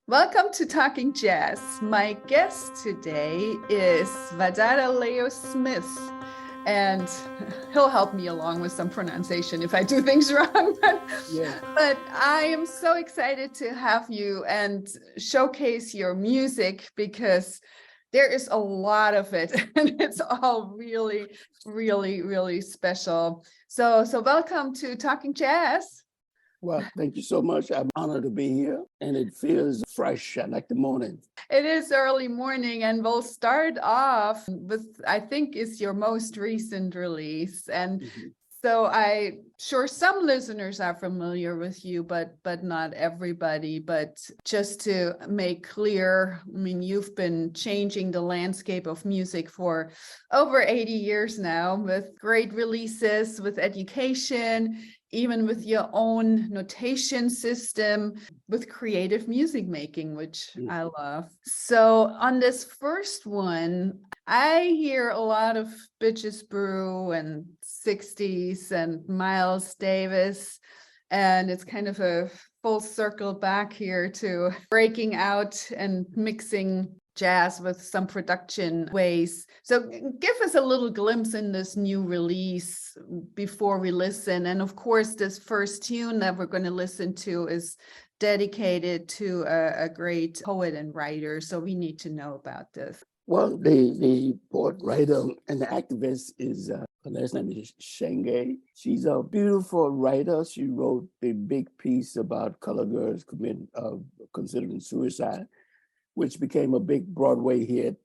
Welcome to Talking Jazz. My guest today is Wadada Leo Smith, and he'll help me along with some pronunciation if I do things wrong. Yeah. But I am so excited to have you and showcase your music because there is a lot of it and it's all really, really, really special. So welcome to Talking Jazz. Well, thank you so much. I'm honored to be here, and it feels fresh. I like the morning. It is early morning, and we'll start off with, I think, is your most recent release. And so I'm sure some listeners are familiar with you, but not everybody. But just to make clear, I mean, you've been changing the landscape of music for over 80 years now with great releases, with education, even with your own notation system, with creative music making, which I love. So on this first one, I hear a lot of Bitches Brew and 60s and Miles Davis, and it's kind of a full circle back here to breaking out and mixing jazz with some production ways. So give us a little glimpse in this new release before we listen. And of course, this first tune that we're going to listen to is dedicated to a great poet and writer. So we need to know about this. Well, the poet, writer, and the activist is, her last name is Shenge. She's a beautiful writer. She wrote the big piece about colored girls considering suicide, which became a big Broadway hit,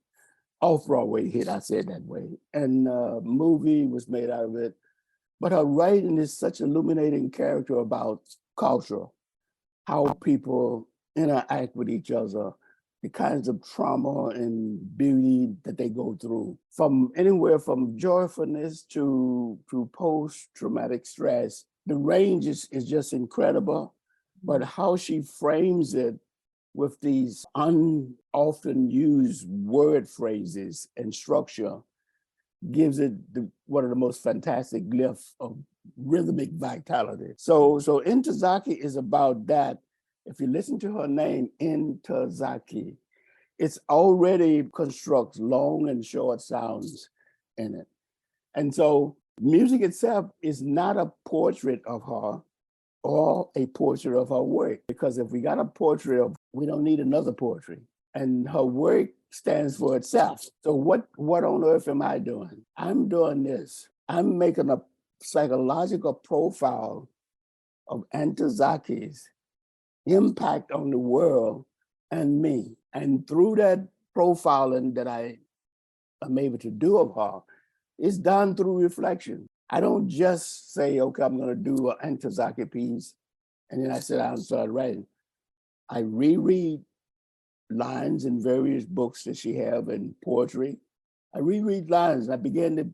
off-Broadway hit, I said that way. And a movie was made out of it. But her writing is such an illuminating character about culture, how people interact with each other, the kinds of trauma and beauty that they go through, from anywhere from joyfulness to post-traumatic stress. The range is just incredible, but how she frames it with these often used word phrases and structure gives it one of the most fantastic glyphs of rhythmic vitality. So Intozake is about that. If you listen to her name, Intozake, it's already constructs long and short sounds in it. And so music itself is not a portrait of her or a portrait of her work, because if we got a portrait of, we don't need another portrait. And her work stands for itself. So what on earth am I doing? I'm doing this. I'm making a psychological profile of Antozaki's impact on the world and me. And through that profiling that I am able to do of her, it's done through reflection. I don't just say, okay, I'm going to do an Antozaki piece, and then I sit down and start writing. I reread lines in various books that she have and poetry. I reread lines. I began to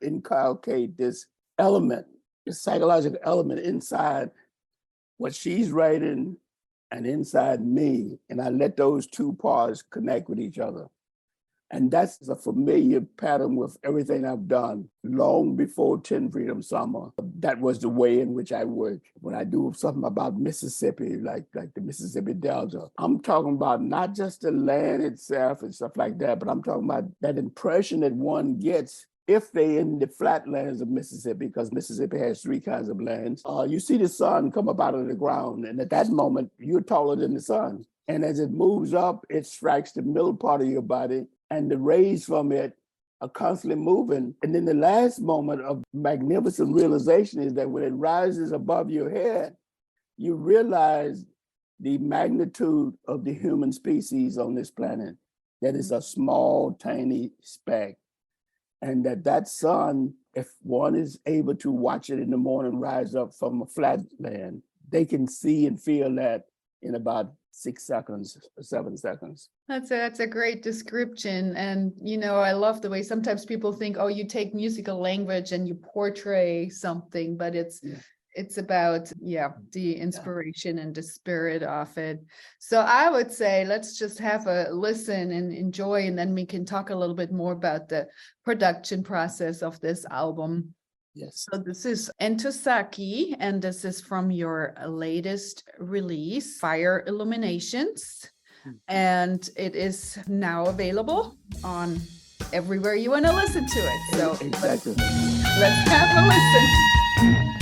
inculcate this element, this psychological element inside what she's writing and inside me. And I let those two parts connect with each other. And that's a familiar pattern with everything I've done long before 10 Freedom Summer. That was the way in which I work. When I do something about Mississippi, like the Mississippi Delta, I'm talking about not just the land itself and stuff like that, but I'm talking about that impression that one gets if they in the flatlands of Mississippi, because Mississippi has three kinds of lands. You see the sun come up out of the ground, and at that moment, you're taller than the sun. And as it moves up, it strikes the middle part of your body, and the rays from it are constantly moving. And then the last moment of magnificent realization is that when it rises above your head, you realize the magnitude of the human species on this planet, that is a small, tiny speck. And that sun, if one is able to watch it in the morning rise up from a flat land, they can see and feel that in about 6 seconds, 7 seconds. That's a great description. And, you know, I love the way sometimes people think, oh, you take musical language and you portray something, but it's about, the inspiration and the spirit of it. So I would say, let's just have a listen and enjoy, and then we can talk a little bit more about the production process of this album. Yes. So this is Entosaki, and this is from your latest release, Fire Illuminations. And it is now available on everywhere you want to listen to it. So Exactly. let's have a listen.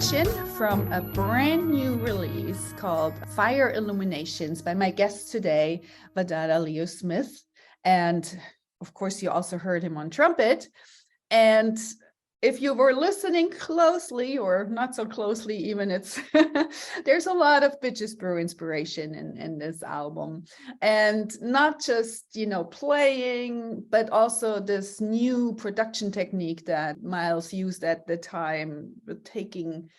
selection from a brand new release called Fire Illuminations by my guest today, Wadada Leo Smith. And of course, you also heard him on trumpet. And if you were listening closely or not so closely, even it's there's a lot of Bitches Brew inspiration in this album, and not just, playing, but also this new production technique that Miles used at the time with taking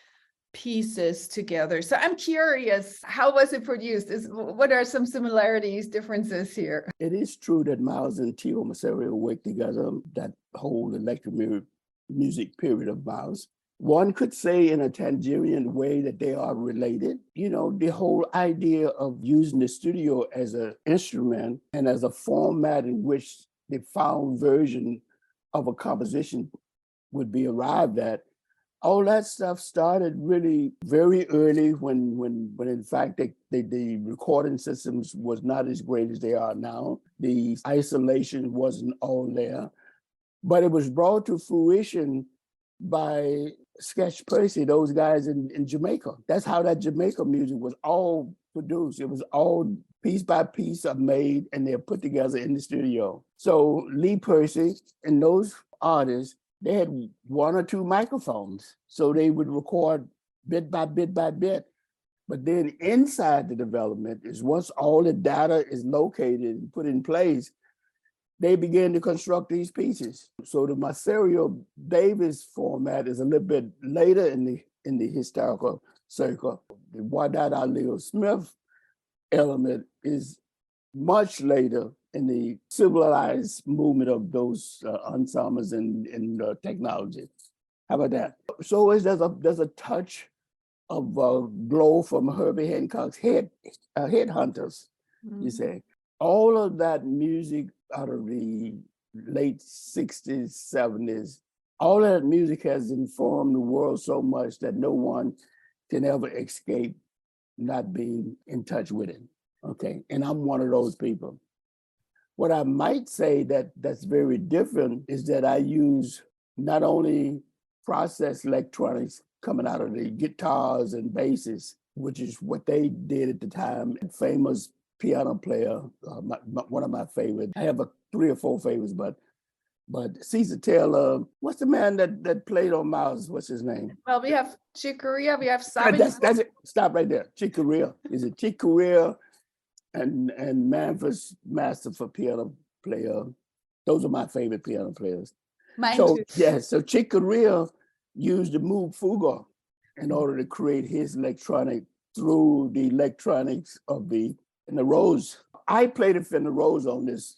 pieces together. So I'm curious, how was it produced? What are some similarities, differences here? It is true that Miles and Tio Maserio worked together that whole electric music period of Miles. One could say in a Tangerian way that they are related. The whole idea of using the studio as an instrument and as a format in which the found version of a composition would be arrived at. All that stuff started really very early when in fact the recording systems was not as great as they are now. The isolation wasn't all there. But it was brought to fruition by Sketch Percy, those guys in Jamaica. That's how that Jamaica music was all produced. It was all piece by piece made, and they're put together in the studio. So Lee Percy and those artists, they had one or two microphones. So they would record bit by bit by bit. But then inside the development is once all the data is located and put in place, they began to construct these pieces. So the Maserio Davis format is a little bit later in the historical circle. The Wadada Leo Smith element is much later in the civilized movement of those ensembles and technology. How about that? So there's a touch of glow from Herbie Hancock's Headhunters, you say. All of that music out of the late 60s, 70s, all of that music has informed the world so much that no one can ever escape not being in touch with it, okay? And I'm one of those people. What I might say that's very different is that I use not only processed electronics coming out of the guitars and basses, which is what they did at the time, famous piano player, one of my favorites. I have 3 or 4 favorites, but Caesar Taylor, what's the man that played on Miles? What's his name? Well, we have Chick Corea, we have Simon. That's it. Stop right there. Chick Corea. Is it Chick Corea and Manfred's master for piano player? Those are my favorite piano players. Mine too. Yeah, so Chick Corea used the Moog Fugger in order to create his electronic through the electronics of the Rose. I played the Fender Rose on this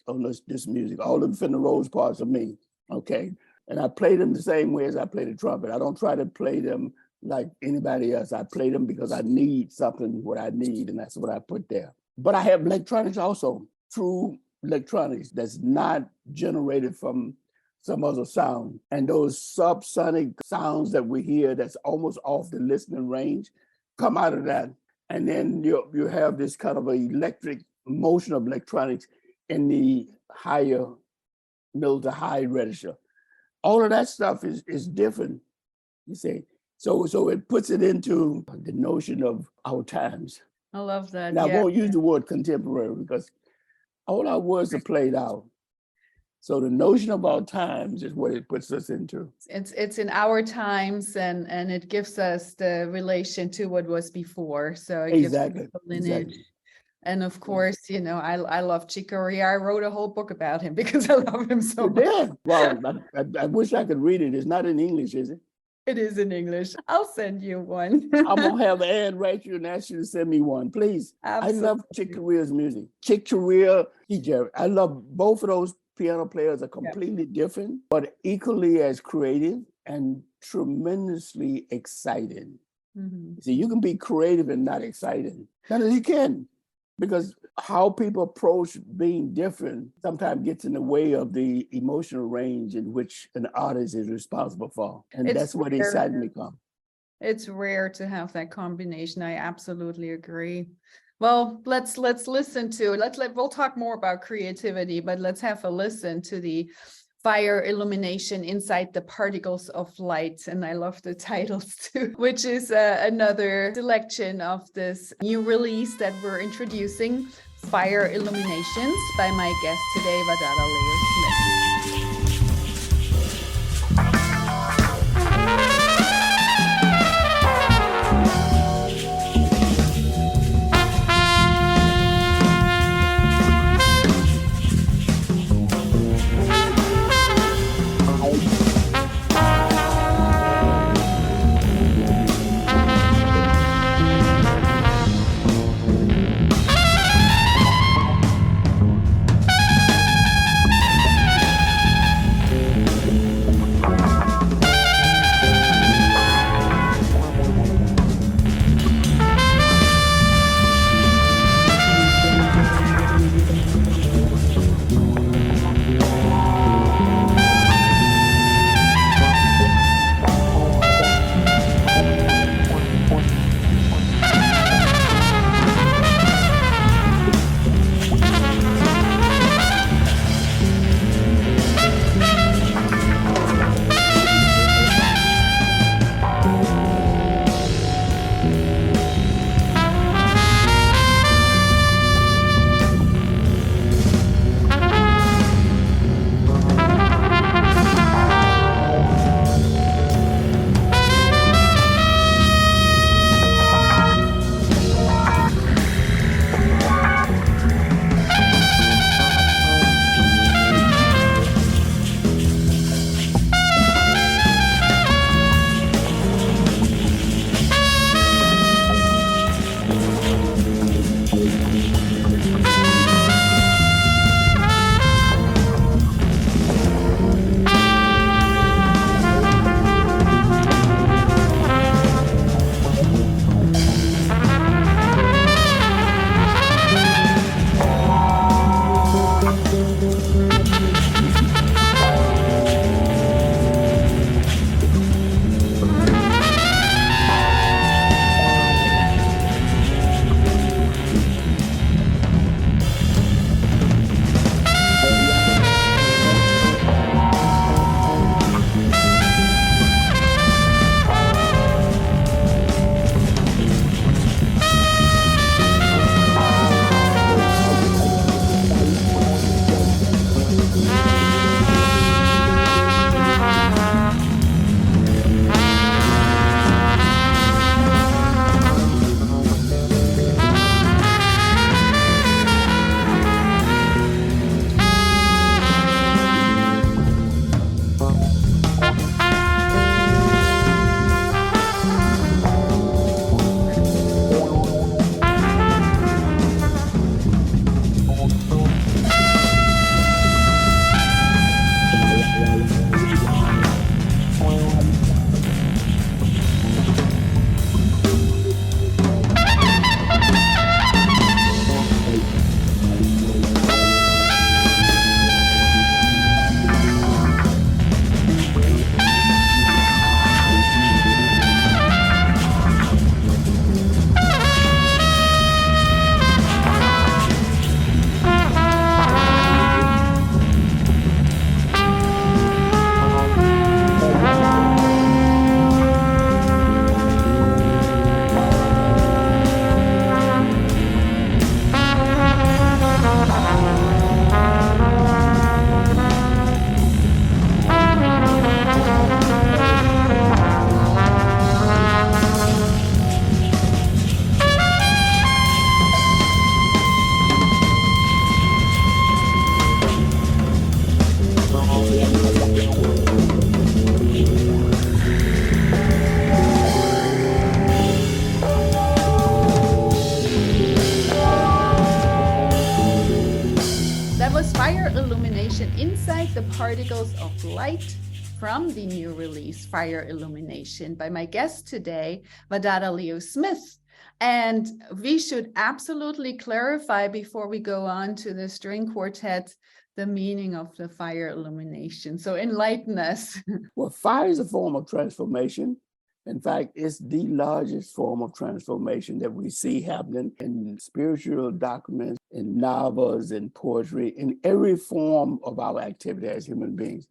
music. All the Fender Rose parts are me, okay? And I play them the same way as I play the trumpet. I don't try to play them like anybody else. I play them because I need something, what I need, and that's what I put there. But I have electronics also, true electronics that's not generated from some other sound. And those subsonic sounds that we hear that's almost off the listening range come out of that. And then you have this kind of electric motion of electronics in the higher, middle to high register. All of that stuff is different, you see. So it puts it into the notion of our times. I love that. And I won't use the word contemporary because all our words are played out. So the notion of our times is what it puts us into. It's in our times, and it gives us the relation to what was before. So it gives us the lineage. Exactly. And of course, I love Chick Corea. I wrote a whole book about him because I love him so much. Yeah. Well, I wish I could read it. It's not in English, is it? It is in English. I'll send you one. I'm going to have Ann write you and ask you to send me one, please. Absolutely. I love Chick Corea's music. Chick Corea, I love both of those piano players are completely different, but equally as creative and tremendously exciting. Mm-hmm. See, you can be creative and not exciting. Now, you can, because how people approach being different sometimes gets in the way of the emotional range in which an artist is responsible for. And that's where the excitement comes. It's rare to have that combination. I absolutely agree. Well, let's listen to, we'll talk more about creativity, but let's have a listen to the Fire Illumination Inside the Particles of Light. And I love the titles too, which is another selection of this new release that we're introducing, Fire Illuminations, by my guest today, Wadada Leo Smith. Inside the Particles of Light from the new release, Fire Illumination, by my guest today, Wadada Leo Smith. And we should absolutely clarify before we go on to the string quartet, the meaning of the fire illumination. So enlighten us. Well, fire is a form of transformation. In fact, it's the largest form of transformation that we see happening in spiritual documents, in novels, in poetry, in every form of our activity as human beings.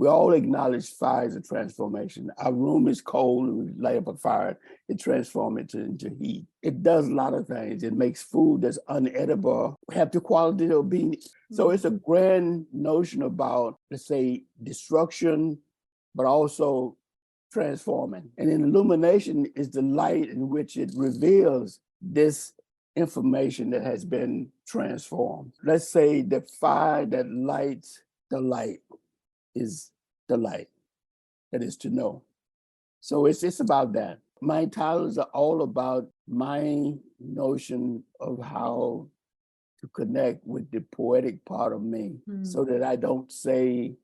We all acknowledge fire is a transformation. Our room is cold, and we light up a fire, it transforms it into heat. It does a lot of things. It makes food that's unedible have the quality of being. So it's a grand notion about, let's say, destruction, but also transforming. And in illumination is the light in which it reveals this information that has been transformed. Let's say the fire that lights the light is the light, that is to know. So it's about that. My titles are all about my notion of how to connect with the poetic part of me so that I don't say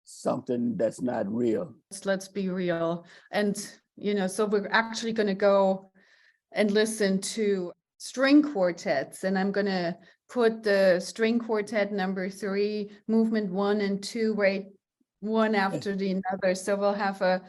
something that's not real. Let's be real. And, so we're actually going to go and listen to string quartets. And I'm going to put the string quartet number 3, movement 1 and 2, right, one after the other. So we'll have a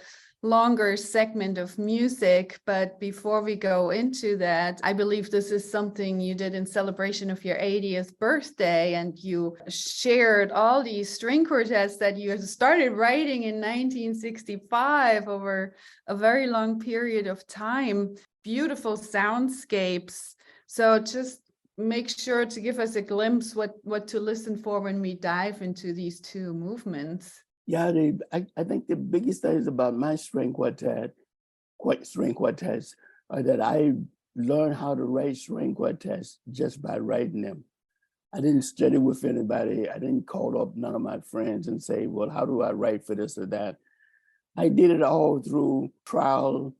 longer segment of music. But before we go into that, I believe this is something you did in celebration of your 80th birthday, and you shared all these string quartets that you started writing in 1965 over a very long period of time. Beautiful soundscapes. So just make sure to give us a glimpse what to listen for when we dive into these two movements. Yeah, I think the biggest things about my string quartets are that I learned how to write string quartets just by writing them. I didn't study with anybody. I didn't call up none of my friends and say, well, how do I write for this or that? I did it all through trial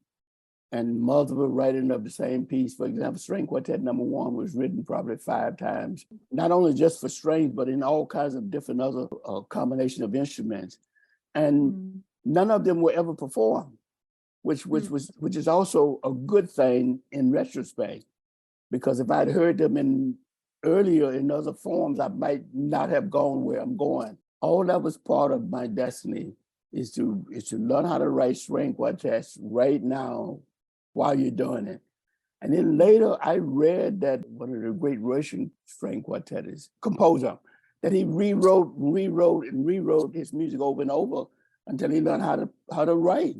and multiple writing of the same piece. For example, string quartet number 1 was written probably 5 times, not only just for strings, but in all kinds of different other combination of instruments. And none of them were ever performed, which is also a good thing in retrospect, because if I'd heard them earlier in other forms, I might not have gone where I'm going. All that was part of my destiny is to learn how to write string quartets right now while you're doing it. And then later I read that one of the great Russian string quartetists, composer, that he rewrote his music over and over until he learned how to write.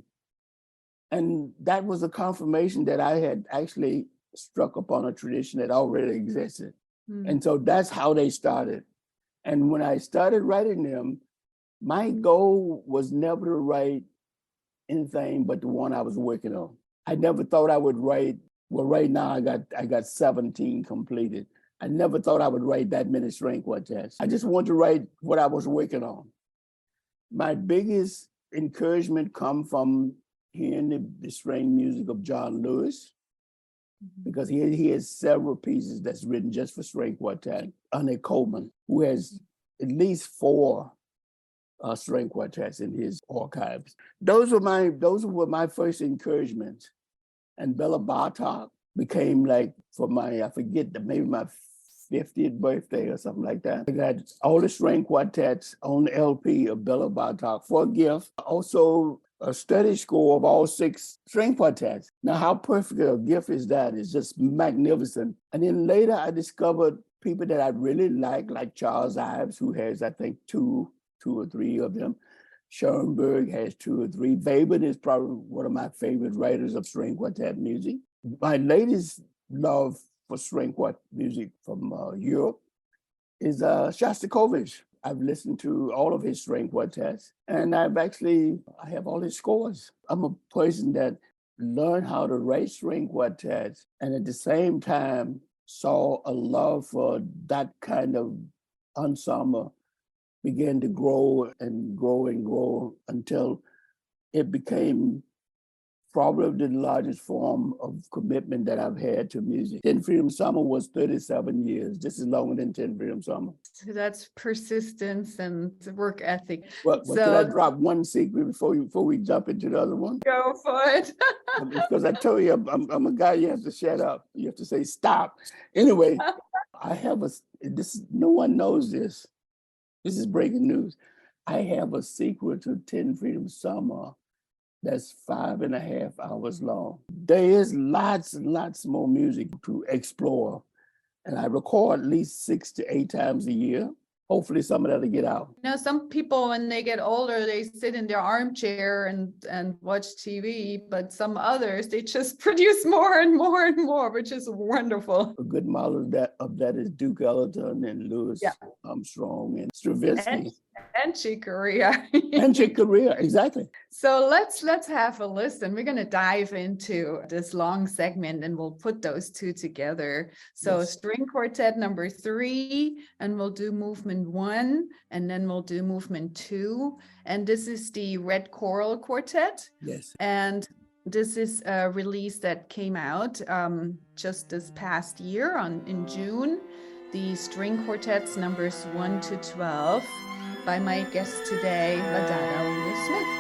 And that was a confirmation that I had actually struck upon a tradition that already existed. And so that's how they started. And when I started writing them, my goal was never to write anything but the one I was working on. I never thought I would write, well, right now I got 17 completed. I never thought I would write that many string quartets. I just wanted to write what I was working on. My biggest encouragement come from hearing the string music of John Lewis, because he has several pieces that's written just for string quartet. Ernest Coleman, who has at least 4 string quartets in his archives. Those were my first encouragements. And Bela Bartok became like, for I forget, maybe my 50th birthday or something like that. I got all the string quartets on the LP of Bela Bartok for a gift. Also a study score of all 6 string quartets. Now, how perfect a gift is that? It's just magnificent. And then later I discovered people that I really like Charles Ives, who has, I think, two or three of them. Schoenberg has 2 or 3. Webern is probably one of my favorite writers of string quartet music. My latest love for string quartet music from Europe is Shostakovich. I've listened to all of his string quartets, and I have all his scores. I'm a person that learned how to write string quartets, and at the same time saw a love for that kind of ensemble began to grow and grow and grow until it became probably the largest form of commitment that I've had to music. 10 Freedom Summer was 37 years. This is longer than 10 Freedom Summer. So that's persistence and work ethic. Well, can I drop one secret before we jump into the other one? Go for it. Because I told you, I'm a guy, you have to shut up. You have to say, stop. Anyway, no one knows this. This is breaking news. I have a sequel to 10 Freedom Summer that's 5.5 hours long. There is lots and lots more music to explore. And I record at least 6 to 8 times a year. hopefully some of that'll get out. Some people, when they get older, they sit in their armchair and watch TV, but some others, they just produce more and more and more, which is wonderful. A good model of that is Duke Ellington and Louis Armstrong and Stravinsky. And Chick Corea. And Chick Corea, exactly. So let's have a listen. We're going to dive into this long segment and we'll put those two together. So Yes. string quartet number 3, and we'll do movement 1, and then we'll do movement 2. And this is the Red Choral Quartet. Yes. And this is a release that came out just this past year in June. The string quartets numbers 1 to 12 by my guest today, Wadada Smith.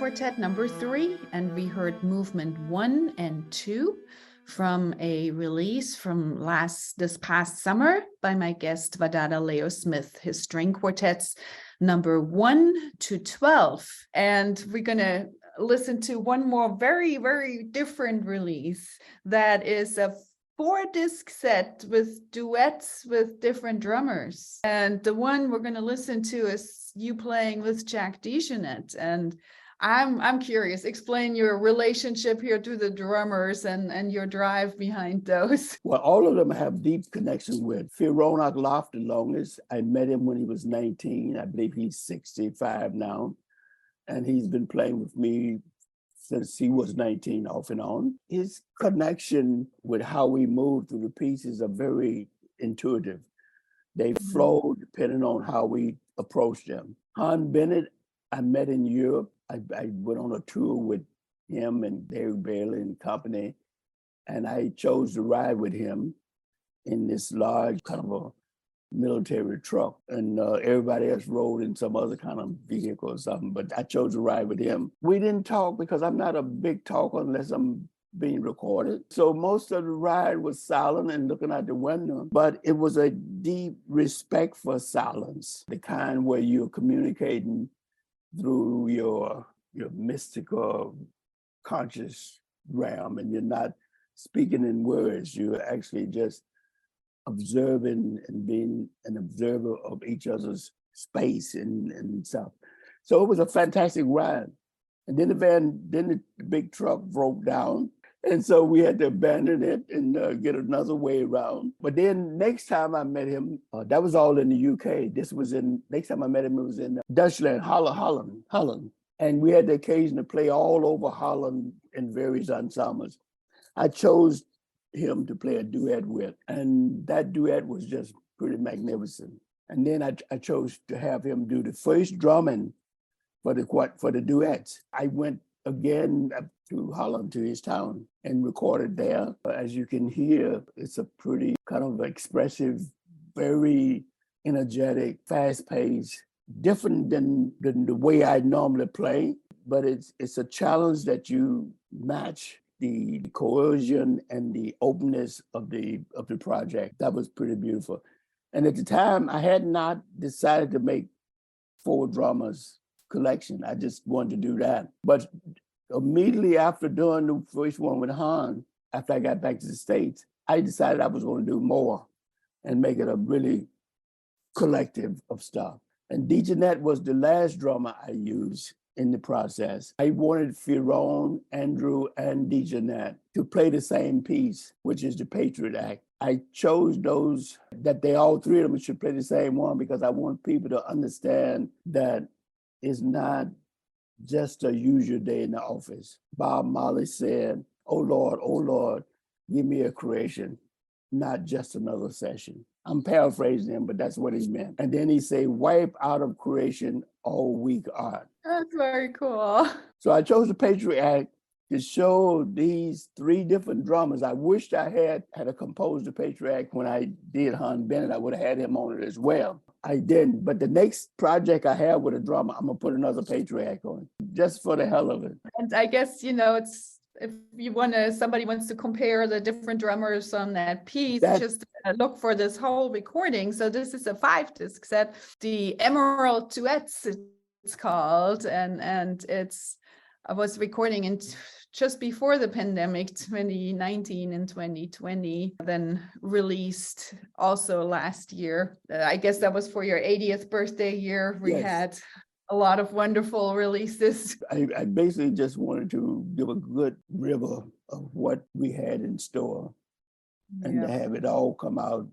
Quartet number 3, and we heard movement 1 and 2 from a release from this past summer by my guest Wadada Leo Smith, his string quartets number 1 to 12. And we're going to listen to one more very, very different release that is a 4-disc set with duets with different drummers. And the one we're going to listen to is you playing with Jack DeJohnette. And I'm curious, explain your relationship here to the drummers and your drive behind those. Well, all of them have deep connection with. Phil Roanoke laughed the longest. I met him when he was 19. I believe he's 65 now. And he's been playing with me since he was 19, off and on. His connection with how we move through the pieces are very intuitive. They flow depending on how we approach them. Han Bennett, I met in Europe. I went on a tour with him and David Bailey and company, and I chose to ride with him in this large kind of a military truck, and everybody else rode in some other kind of vehicle or something, but I chose to ride with him. We didn't talk because I'm not a big talker unless I'm being recorded. So most of the ride was silent and looking out the window, but it was a deep respect for silence, the kind where you're communicating through your mystical conscious realm, and you're not speaking in words, you're actually just observing and being an observer of each other's space and stuff. So it was a fantastic ride. And then the big truck broke down. And so we had to abandon it and get another way around. But then next time I met him, that was all in the UK. Next time I met him, it was in Dutchland, Holland. And we had the occasion to play all over Holland in various ensembles. I chose him to play a duet with, and that duet was just pretty magnificent. And then I chose to have him do the first drumming for the duets. I went again up to Holland, to his town, and recorded there. As you can hear, it's a pretty kind of expressive, very energetic, fast-paced, different than the way I normally play, but it's a challenge that you match the coercion and the openness of the project. That was pretty beautiful. And at the time, I had not decided to make 4 drummers collection. I just wanted to do that. But immediately after doing the first one with Han, after I got back to the States, I decided I was going to do more and make it a really collective of stuff. And DeJohnette was the last drummer I used in the process. I wanted Firon, Andrew, and DeJohnette to play the same piece, which is the Patriot Act. I chose those that all 3 of them should play the same one because I want people to understand that it's not just a usual day in the office. Bob Marley said, oh Lord, give me a creation, not just another session. I'm paraphrasing him, but that's what he meant. And then he said, wipe out of creation all weak art. That's very cool. So I chose the Patriot Act to show these 3 different drummers. I wished I had composed the Patriot Act when I did Han Bennett. I would have had him on it as well. I didn't, but the next project I have with a drummer, I'm gonna put another Patriot Act on, just for the hell of it. And I guess, it's if somebody wants to compare the different drummers on that piece, just look for this whole recording. So this is a 5-disc set, the Emerald Duets, it's called, and I was recording in just before the pandemic, 2019 and 2020, then released also last year. I guess that was for your 80th birthday year. We had a lot of wonderful releases. I basically just wanted to give a good river of what we had in store and to have it all come out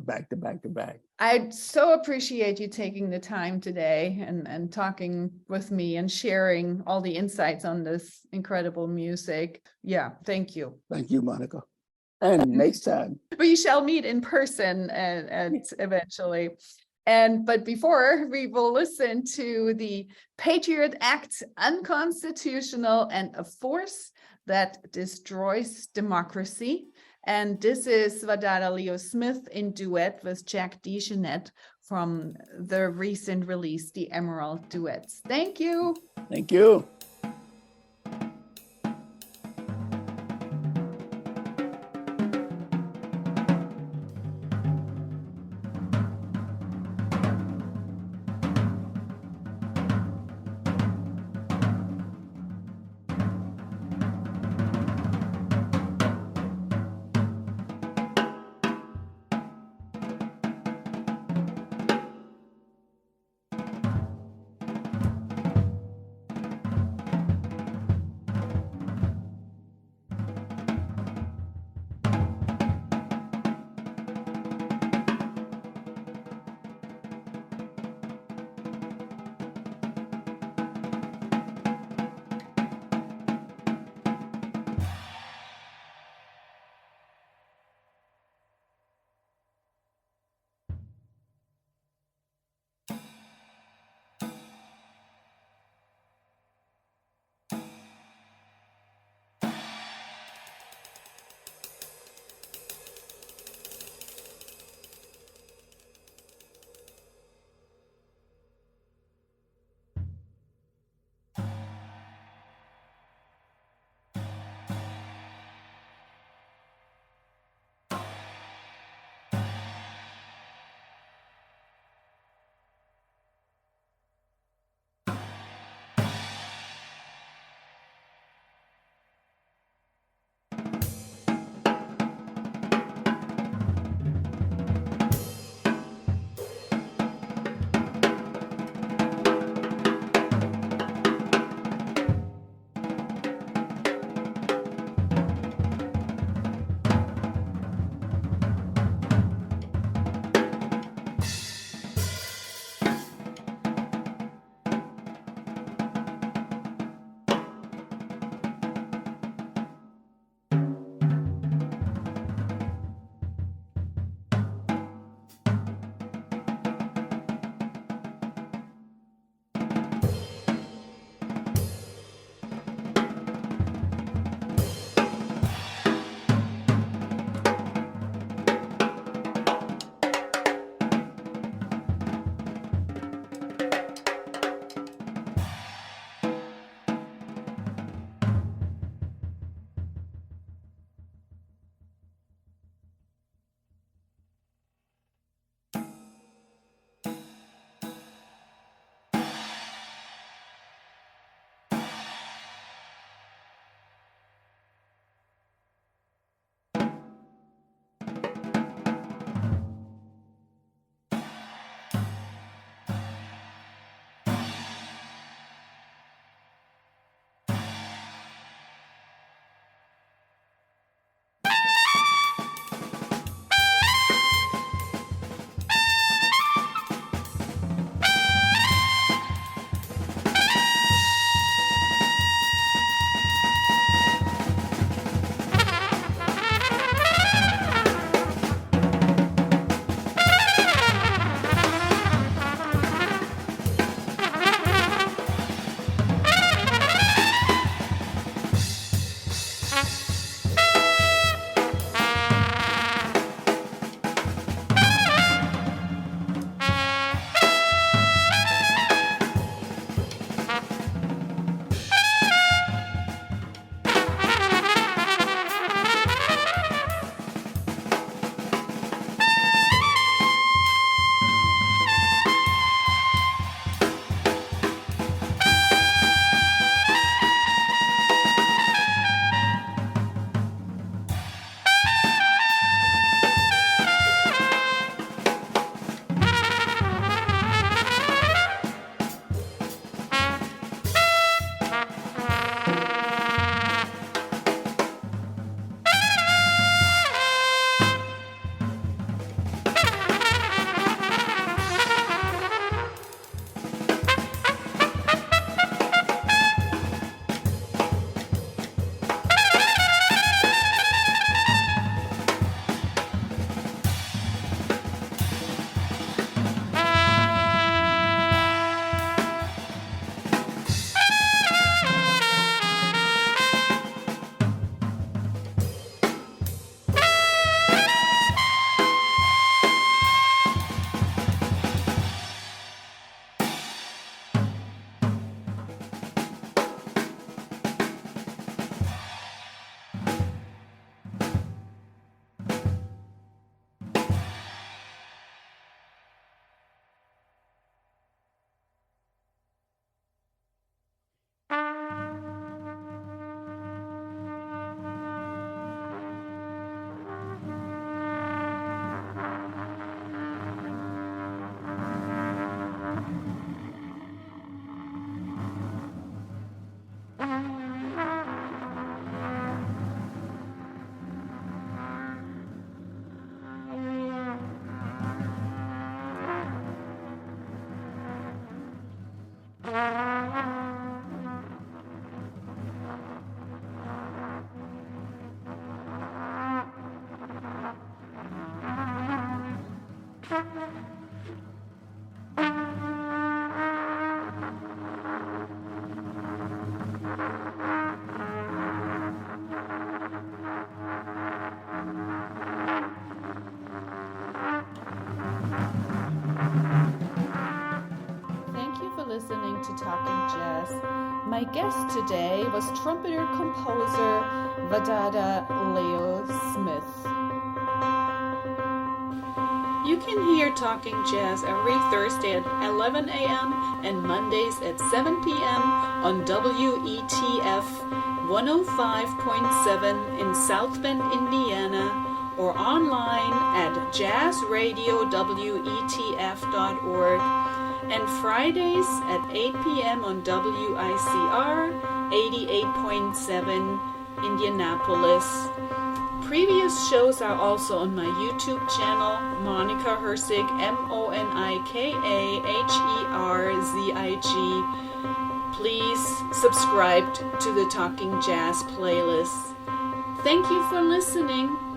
back to back to back. I so appreciate you taking the time today and talking with me and sharing all the insights on this incredible music. Yeah, thank you. Thank you, Monica. And next time. We shall meet in person and eventually. But before, we will listen to the Patriot Act, Unconstitutional and a Force That Destroys Democracy. And this is Wadada Leo Smith in duet with Jack DeJohnette from the recent release, The Emerald Duets. Thank you. Thank you. Thank you for listening to Talking Jazz. My guest today was trumpeter composer Wadada Leo Smith. You can hear Talking Jazz every Thursday at 11 a.m. and Mondays at 7 p.m. on WETF 105.7 in South Bend, Indiana, or online at jazzradiowetf.org, and Fridays at 8 p.m. on WICR 88.7 Indianapolis. Previous shows are also on my YouTube channel, Monica Herzig, MonikaHerzig. Please subscribe to the Talking Jazz playlist. Thank you for listening.